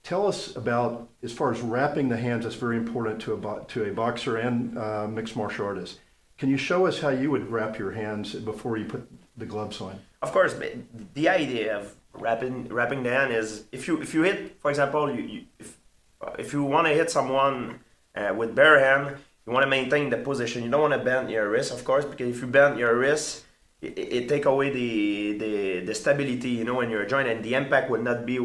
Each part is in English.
tell us about, as far as wrapping the hands, that's very important to a boxer and mixed martial artist. Can you show us how you would wrap your hands before you put the gloves on? Of course, the idea of wrapping the hand is if you hit, for example, if you want to hit someone with bare hand, you want to maintain the position. You don't want to bend your wrist, of course, because if you bend your wrist, it take away the stability, you know, in your joint, and the impact will not be.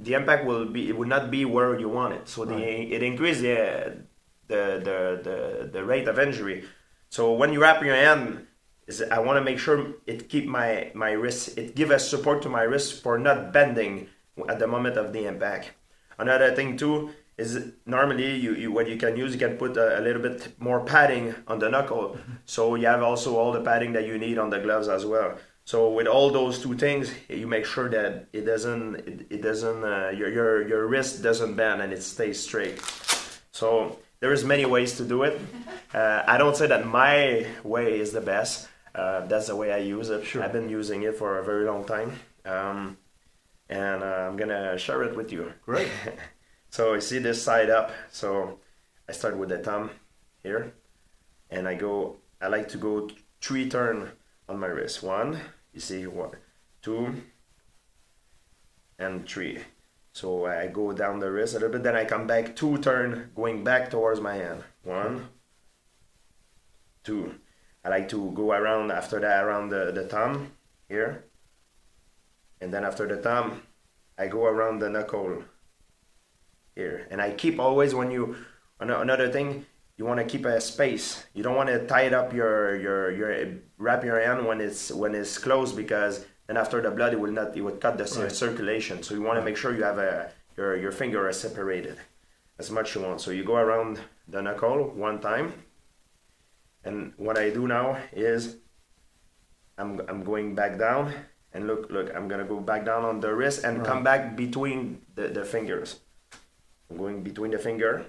It would not be where you want it. So it increases the rate of injury. So when you wrap your hand, I want to make sure it keep my wrist. It give us support to my wrist for not bending at the moment of the impact. Another thing too is normally what you can put a little bit more padding on the knuckle, so you have also all the padding that you need on the gloves as well. So with all those two things, you make sure that your wrist doesn't bend and it stays straight. So there is many ways to do it. I don't say that my way is the best. That's the way I use it. Sure. I've been using it for a very long time, and I'm gonna share it with you. Great. So you see this side up. So I start with the thumb here, and I like to go 3 turns on my wrist. 1, you see, 1, 2, and 3. So I go down the wrist a little bit, then I come back 2 turns, going back towards my hand. 1, 2. I like to go around after that around the thumb here, and then after the thumb, I go around the knuckle here, and I keep always another thing, you want to keep a space. You don't want to tie it up wrap your hand when it's closed, because then after the blood it would cut the circulation. So you want to make sure you have your finger are separated as much as you want. So you go around the knuckle 1 time, and what I do now is I'm going back down, and look, I'm gonna go back down on the wrist and come back between the fingers. I'm going between the finger,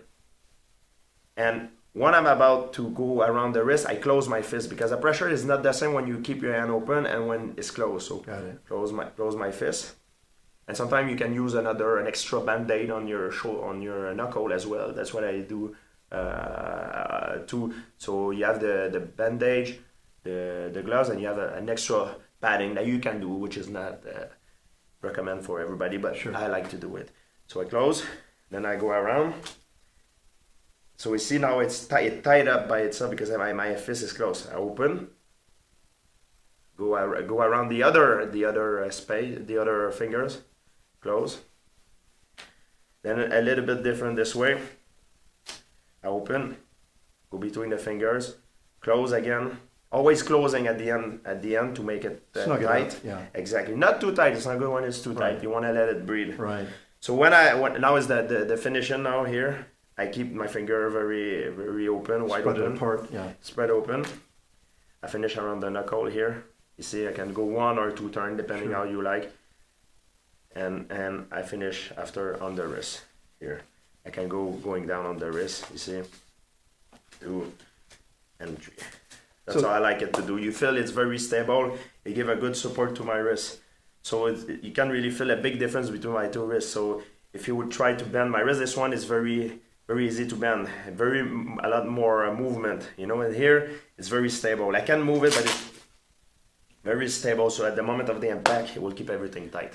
and when I'm about to go around the wrist, I close my fist, because the pressure is not the same when you keep your hand open and when it's closed. So close my fist, and sometimes you can use an extra band-aid on your knuckle as well. That's what I do too. So you have the bandage, the gloves, and you have an extra padding that you can do, which is not recommend for everybody, but sure, I like to do it. So I close, then I go around. So we see now it's tied up by itself because my fist is closed. I open, go around the other space, the other fingers, close. Then a little bit different this way. I open, go between the fingers, close again. Always closing at the end to make it tight. Yeah. Exactly. Not too tight. It's not good when it's too tight. You want to let it breathe. Right. So now is the finishing now here. I keep my finger very, very open, wide open. Spread it apart, yeah. Spread open. I finish around the knuckle here. You see, I can go 1 or 2 turns depending how you like. And I finish after on the wrist here. I can going down on the wrist, you see. 2 and 3. That's how I like it to do. You feel it's very stable. It give a good support to my wrist. So you can really feel a big difference between my 2 wrists. So if you would try to bend my wrist, this one is very, very easy to bend. A lot more movement, you know. And here it's very stable. I can move it, but it's very stable. So at the moment of the impact, it will keep everything tight.